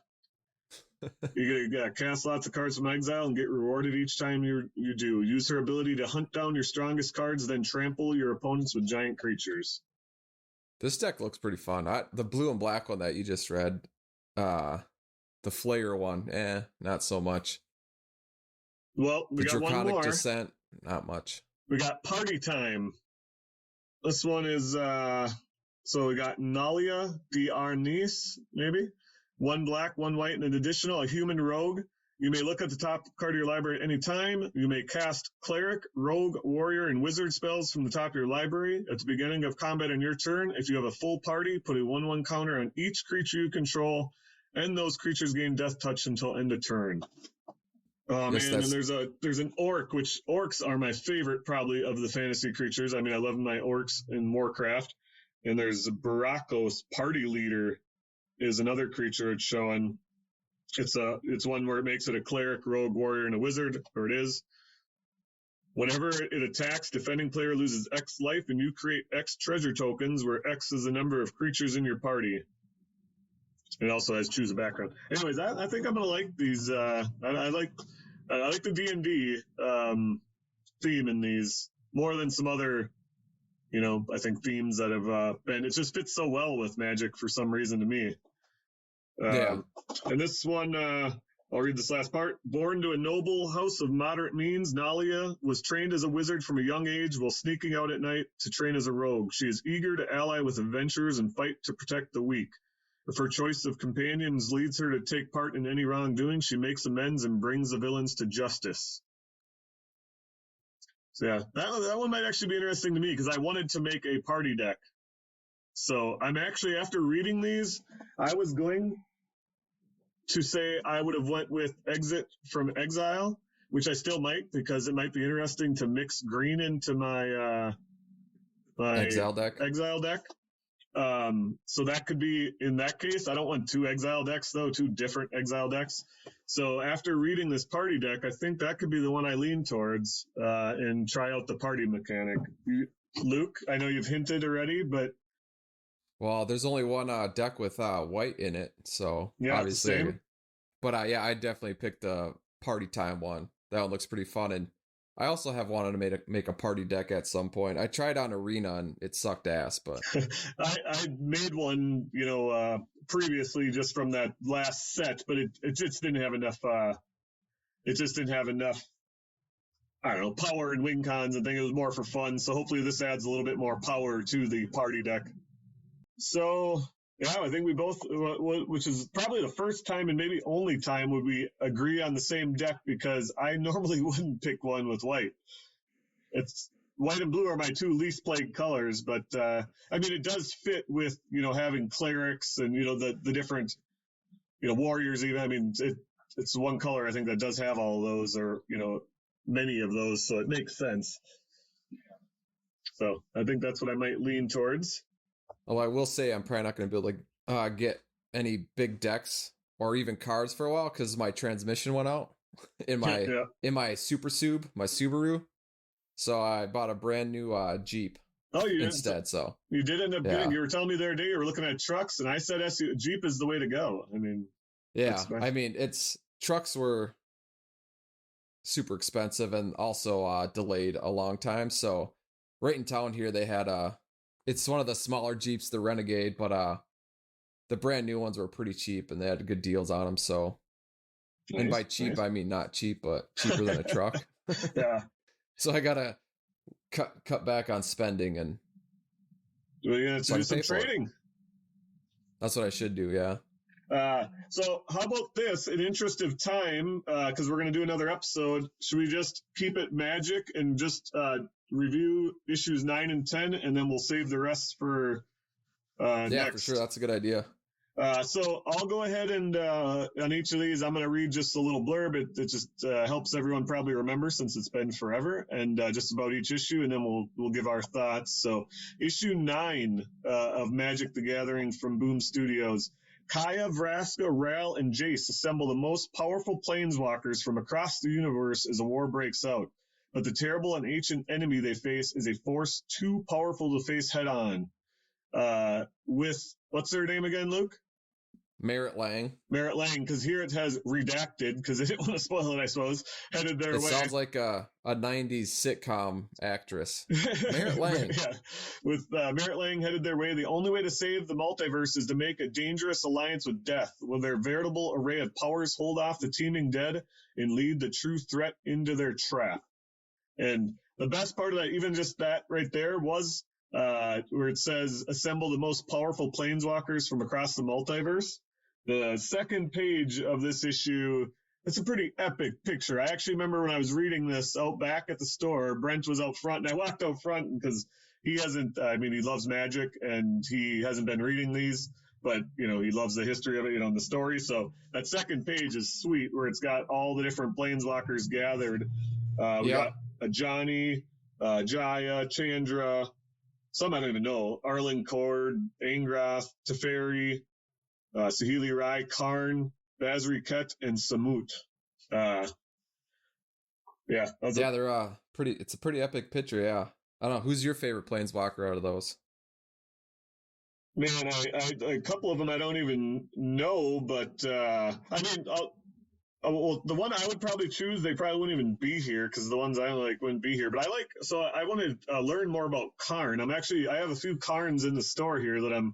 You gotta cast lots of cards from exile and get rewarded each time you do. Use her ability to hunt down your strongest cards, then trample your opponents with giant creatures. This deck looks pretty fun. The blue and black one that you just read, the Flayer one, not so much. Well, we got one more. Draconic Descent. Not much. We got Party Time. This one is, so we got Nalia D'Arnis, maybe. 1 black, 1 white, and an additional, a human rogue. You may look at the top card of your library at any time. You may cast cleric, rogue, warrior, and wizard spells from the top of your library. At the beginning of combat on your turn, if you have a full party, put a 1/1 counter on each creature you control, and those creatures gain death touch until end of turn. Oh Yes, man, and there's an orc, which orcs are my favorite probably of the fantasy creatures. I mean, I love my orcs in Warcraft. And there's Barakos, party leader, is another creature it's showing. It's one where it makes it a cleric, rogue, warrior, and a wizard, or it is. Whenever it attacks, defending player loses X life, and you create X treasure tokens, where X is the number of creatures in your party. It also has choose a background. Anyways, I think I'm gonna like these. I like the D&D theme in these more than some other, I think themes that have been. It just fits so well with Magic for some reason to me. Yeah. And this one, I'll read this last part. Born to a noble house of moderate means, Nalia was trained as a wizard from a young age while sneaking out at night to train as a rogue. She is eager to ally with adventurers and fight to protect the weak. If her choice of companions leads her to take part in any wrongdoing, she makes amends and brings the villains to justice. So yeah, that one might actually be interesting to me because I wanted to make a party deck. So I'm actually, after reading these, I was going to say I would have went with Exit from Exile, which I still might because it might be interesting to mix green into my Exile deck. So that could be, in that case, I don't want 2 Exile decks though, 2 different Exile decks. So after reading this party deck, I think that could be the one I lean towards and try out the party mechanic. Luke, I know you've hinted already, but Well, there's only one deck with white in it, so yeah, obviously. same. But yeah, I definitely picked the party time one. That one looks pretty fun, and I also have wanted to make a party deck at some point. I tried on Arena and it sucked ass, but I made one, previously just from that last set, but it just didn't have enough. It just didn't have enough. I don't know, power and win cons and things. It was more for fun. So hopefully this adds a little bit more power to the party deck. So yeah, I think we both, which is probably the first time and maybe only time would we agree on the same deck because I normally wouldn't pick one with white. It's white and blue are my 2 least played colors, but I mean it does fit with having clerics and the different warriors even. I mean it's one color I think that does have all of those or many of those, so it makes sense. So I think that's what I might lean towards. Oh, I will say I'm probably not going to be able to get any big decks or even cards for a while because my transmission went out in my Super Sub, my Subaru. So I bought a brand new Jeep instead. So you did end up getting. You were telling me the other day you were looking at trucks, and I said Jeep is the way to go. I mean, yeah, I mean trucks were super expensive and also delayed a long time. So right in town here they had it's one of the smaller Jeeps, the Renegade, but the brand new ones were pretty cheap and they had good deals on them. So, and by cheap, I mean not cheap, but cheaper than a truck. Yeah. So I gotta cut back on spending and do some trading. That's what I should do. Yeah. So how about this? In interest of time, because we're going to do another episode, should we just keep it Magic and just review issues 9 and 10, and then we'll save the rest for next? Yeah, for sure. That's a good idea. So I'll go ahead and on each of these, I'm going to read just a little blurb. It just helps everyone probably remember since it's been forever, and just about each issue, and then we'll give our thoughts. So issue 9 of Magic the Gathering from Boom Studios. Kaya, Vraska, Ral, and Jace assemble the most powerful planeswalkers from across the universe as a war breaks out. But the terrible and ancient enemy they face is a force too powerful to face head-on. With, what's their name again, Luke? Merritt Lang, because here it has redacted, because they didn't want to spoil it, I suppose, headed their way. It sounds like a 90s sitcom actress. Merritt Lang. Yeah. With Merritt Lang headed their way, the only way to save the multiverse is to make a dangerous alliance with death, where their veritable array of powers hold off the teeming dead and lead the true threat into their trap. And the best part of that, even just that right there, was where it says, assemble the most powerful planeswalkers from across the multiverse. The second page of this issue, it's a pretty epic picture. I actually remember when I was reading this out back at the store, Brent was out front, and I walked out front because he hasn't, I mean, he loves Magic and he hasn't been reading these, but, you know, he loves the history of it, you know, the story. So that second page is sweet where it's got all the different planeswalkers gathered. We got a Johnny, Jaya, Chandra, some I don't even know, Arlen Cord, Angrath, Teferi, Sahili Rai, Karn, Basri Ket, and Samut. They're pretty. It's a pretty epic picture. Yeah, I don't know who's your favorite planeswalker out of those. Man, a couple of them I don't even know, but I mean, well, the one I would probably choose, they probably wouldn't even be here because the ones I like wouldn't be here. But I want to learn more about Karn. I have a few Karns in the store here that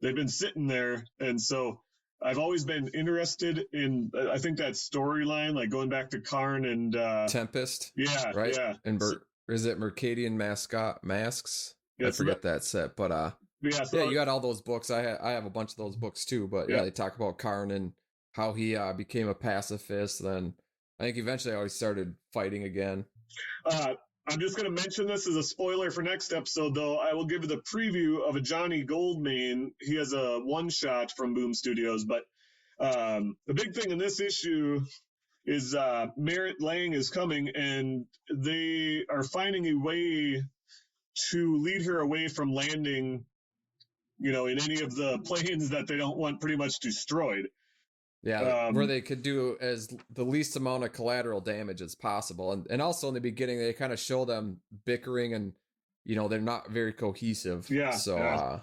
they've been sitting there, and so I've always been interested in. I think that storyline, like going back to Karn and Tempest. Yeah, right. Yeah, And is it Mercadian masks? Yeah, I forget that set, but you got all those books. I have a bunch of those books too. But yeah, they talk about Karn and how he became a pacifist. Then I think eventually he started fighting again. I'm just going to mention this as a spoiler for next episode, though. I will give you the preview of a Johnny Goldmane. He has a one-shot from Boom Studios, but the big thing in this issue is Merritt Lang is coming, and they are finding a way to lead her away from landing, you know, in any of the planes that they don't want pretty much destroyed. Yeah, where they could do as the least amount of collateral damage as possible. And also in the beginning, they kind of show them bickering and, you know, they're not very cohesive. Yeah. So,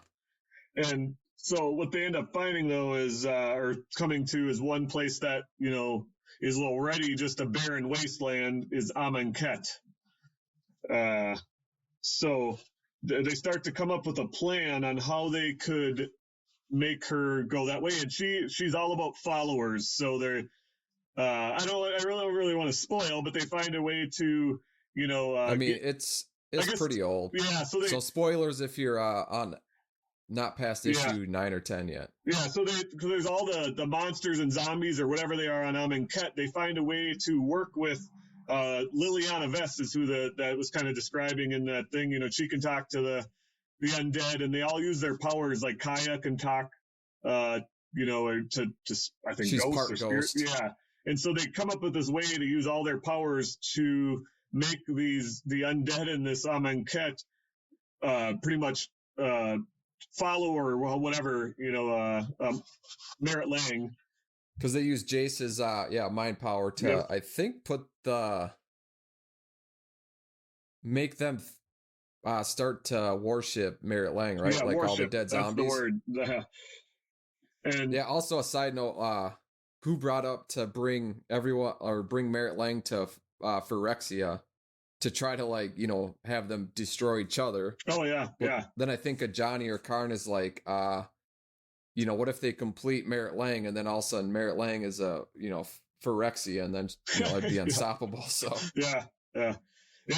and so what they end up finding, though, is, or coming to, is one place that, you know, is already just a barren wasteland, is Amonkhet. So they start to come up with a plan on how they could make her go that way, and she's all about followers. So they're I don't really want to spoil, but they find a way to, you know, I mean, it's pretty old. Yeah, so spoilers if you're on not past issue 9 or 10 yet. Yeah, so there's all the monsters and zombies or whatever they are on Amonkhet. They find a way to work with Liliana Vest is who that was kind of describing in that thing. You know, she can talk to the undead, and they all use their powers. Like Kaya can talk, you know, to I think she's ghosts part or spirits. ghost. Yeah, and so they come up with this way to use all their powers to make the undead in this Amonkhet pretty much follow or whatever, you know, Merritt Lang. Because they use Jace's mind power to I think make them start to worship Merritt Lang, right? Like worship, all the dead zombies. That's the word. And yeah, also a side note, who brought up to bring Merritt Lang to Phyrexia to try to, like, you know, have them destroy each other. Oh yeah, yeah. Then I think a Johnny or Karn is like, you know, what if they complete Merritt Lang and then all of a sudden Merritt Lang is a, you know, Phyrexia, and then, you know, it'd be unstoppable. So yeah.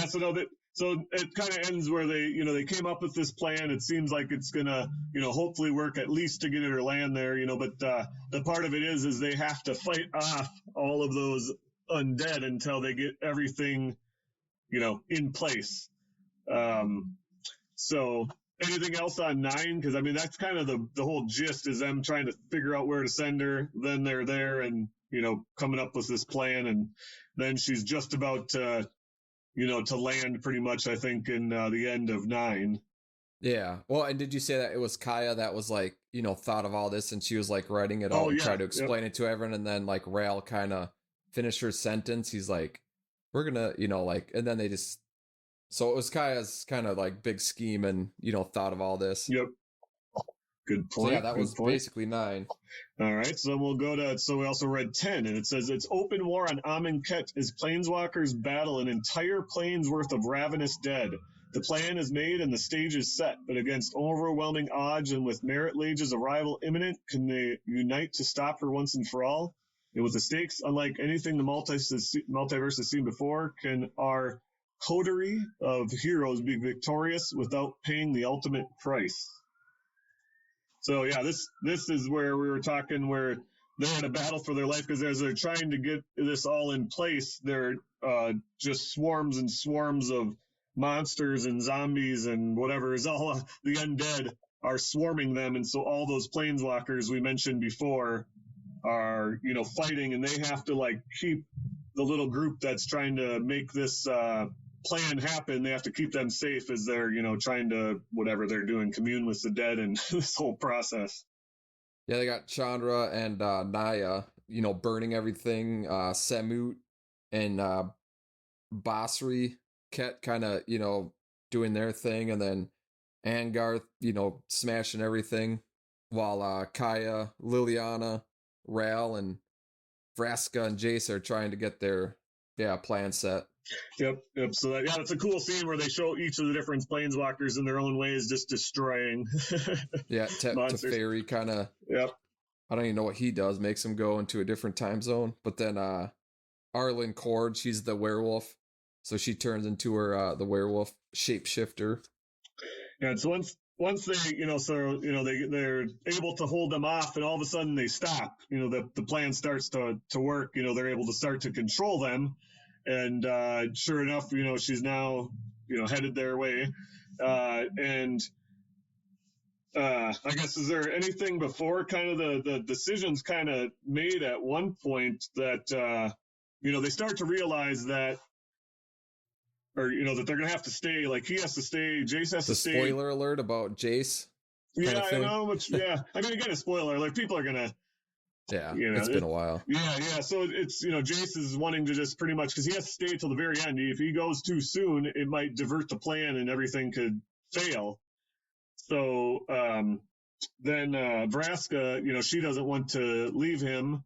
So no, so it kind of ends where they came up with this plan. It seems like it's gonna, you know, hopefully work at least to get her land there, you know. But the part of it is they have to fight off all of those undead until they get everything, you know, in place. So anything else on 9? Because I mean that's kind of the whole gist is them trying to figure out where to send her. Then they're there and, you know, coming up with this plan, and then she's just about to, you know, to land pretty much, I think, in the end of 9. Yeah. Well, and did you say that it was Kaya that was, like, you know, thought of all this, and she was like writing it all and try to explain it to everyone, and then like Rael kind of finished her sentence. He's like, we're gonna, you know, like, and then they just, so it was Kaya's kind of like big scheme and, you know, thought of all this. Yep. Good point. So yeah, that was basically 9. All right, so we'll go to, so we also read 10, and it says, it's open war on Amonkhet as planeswalkers battle an entire plane's worth of ravenous dead. The plan is made and the stage is set, but against overwhelming odds and with Merritt Lage's arrival imminent, can they unite to stop her once and for all? And with the stakes unlike anything the multiverse has seen before, can our coterie of heroes be victorious without paying the ultimate price? So yeah, this is where we were talking where they're in a battle for their life because as they're trying to get this all in place, they're just swarms and swarms of monsters and zombies and whatever is all the undead are swarming them, and so all those planeswalkers we mentioned before are fighting, and they have to like keep the little group that's trying to make this plan happen. They have to keep them safe as they're trying to whatever they're doing, commune with the dead and this whole process. Yeah, they got Chandra and Naya, burning everything. Samut and Basri, Ket kind of, doing their thing, and then Angarth, smashing everything, while Kaya, Liliana, Ral, and Vraska and Jace are trying to get their plan set. Yep. So it's a cool scene where they show each of the different planeswalkers in their own ways just destroying. Teferi kind of. Yep. I don't even know what he does. Makes him go into a different time zone. But then Arlen Cord, she's the werewolf, so she turns into her the werewolf shapeshifter. Yeah. So once they they're able to hold them off, and all of a sudden they stop. The plan starts to work. They're able to start to control them. And sure enough, she's now, headed their way. And I guess, is there anything before kind of the decisions kind of made at one point that, they start to realize that, or, that they're going to have to stay, like he has to stay, Jace has to stay. The spoiler alert about Jace. Yeah, I know, which, yeah. I mean, again, a spoiler alert. People are going to. Yeah, it's been a while. Yeah. So it's, Jace is wanting to just pretty much, because he has to stay till the very end. If he goes too soon, it might divert the plan and everything could fail. So then Vraska, she doesn't want to leave him.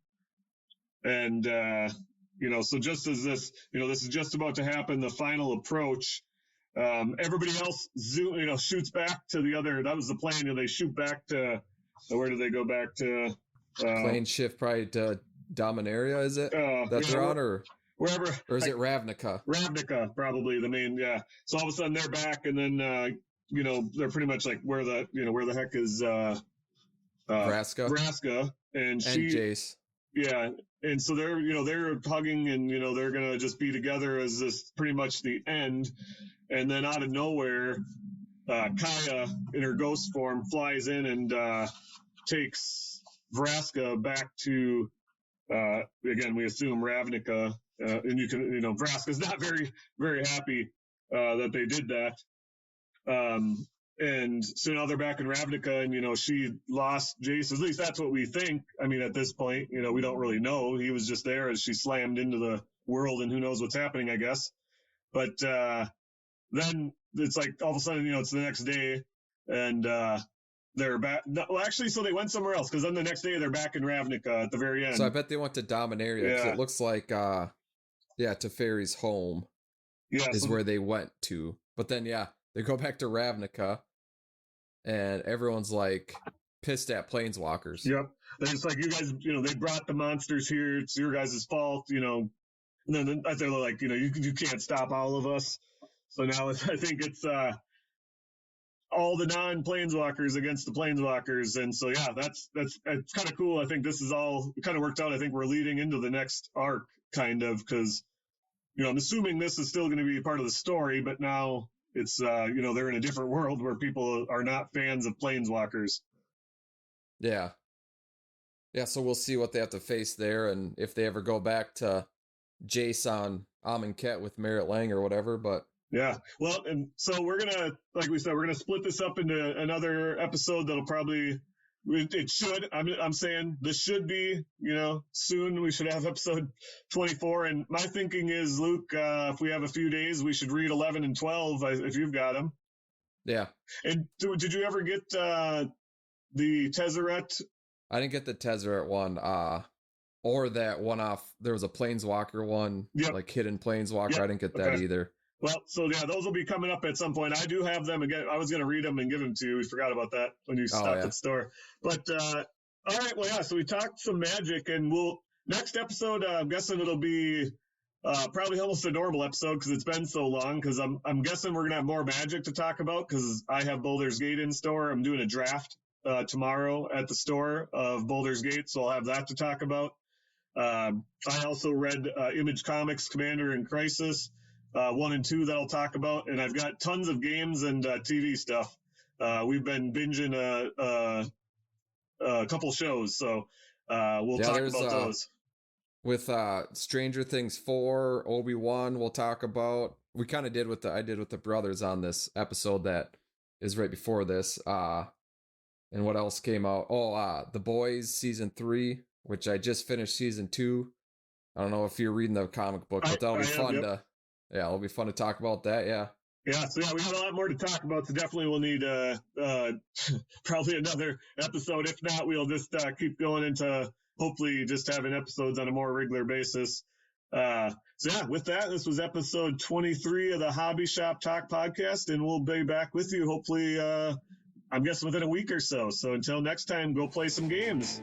And, so just as this, this is just about to happen, the final approach, everybody else shoots back to the other. That was the plan. They shoot back to, where do they go back to? Plane shift probably to Dominaria, is it? They're on, or wherever, or is it Ravnica? Ravnica, probably the main. Yeah. So all of a sudden they're back, and then they're pretty much like where the heck is Vraska and Jace. Yeah, and so they're they're hugging, and they're gonna just be together as this pretty much the end, and then out of nowhere, Kaya in her ghost form flies in and takes Vraska back to, again, we assume Ravnica, and you can, Vraska's not very, very happy that they did that. And so now they're back in Ravnica, and, she lost Jace. At least that's what we think. I mean, at this point, we don't really know. He was just there as she slammed into the world, and who knows what's happening, I guess. But then it's like all of a sudden, it's the next day, and they're back. No, well, actually, so they went somewhere else, because then the next day they're back in Ravnica at the very end. So I bet they went to Dominaria, because it looks like, Teferi's home is where they went to. But then, they go back to Ravnica, and everyone's like pissed at planeswalkers. Yep. They're just like, you guys, they brought the monsters here. It's your guys' fault, And then they're like, you can't stop all of us. So now I think it's all the non-planeswalkers against the planeswalkers. And so, that's kind of cool. I think this is all kind of worked out. I think we're leading into the next arc, kind of, because, I'm assuming this is still going to be part of the story, but now it's, they're in a different world where people are not fans of planeswalkers. Yeah. Yeah, so we'll see what they have to face there, and if they ever go back to Jace on Amonkhet with Merritt Lang or whatever, but yeah. Well, and so we're going to, like we said, we're going to split this up into another episode that'll probably, it should, I'm saying this should be, soon we should have episode 24. And my thinking is, Luke, if we have a few days, we should read 11 and 12 if you've got them. Yeah. And did you ever get the Tezzeret? I didn't get the Tezzeret one, or that one off. There was a Planeswalker one, like hidden Planeswalker. I didn't get that either. Well, so those will be coming up at some point. I do have them again. I was going to read them and give them to you. We forgot about that when you stopped at the store. But all right, well, so we talked some Magic, and next episode. I'm guessing it'll be probably almost a normal episode because it's been so long. Because I'm guessing we're gonna have more Magic to talk about because I have Baldur's Gate in store. I'm doing a draft tomorrow at the store of Boulder's Gate, so I'll have that to talk about. I also read Image Comics Commander in Crisis 1 and 2 that I'll talk about, and I've got tons of games and TV stuff. We've been binging a couple shows, so we'll talk about those. With Stranger Things 4, Obi-Wan, we'll talk about. We kind of did I did with the brothers on this episode that is right before this. And what else came out? The Boys season 3, which I just finished season 2. I don't know if you're reading the comic book, but that'll be fun. Yep. It'll be fun to talk about that. Yeah. Yeah, so we have a lot more to talk about, so definitely we'll need probably another episode. If not, we'll just keep going into hopefully just having episodes on a more regular basis. With that, this was episode 23 of the Hobby Shop Talk podcast, and we'll be back with you hopefully, I'm guessing within a week or so. So until next time, go play some games.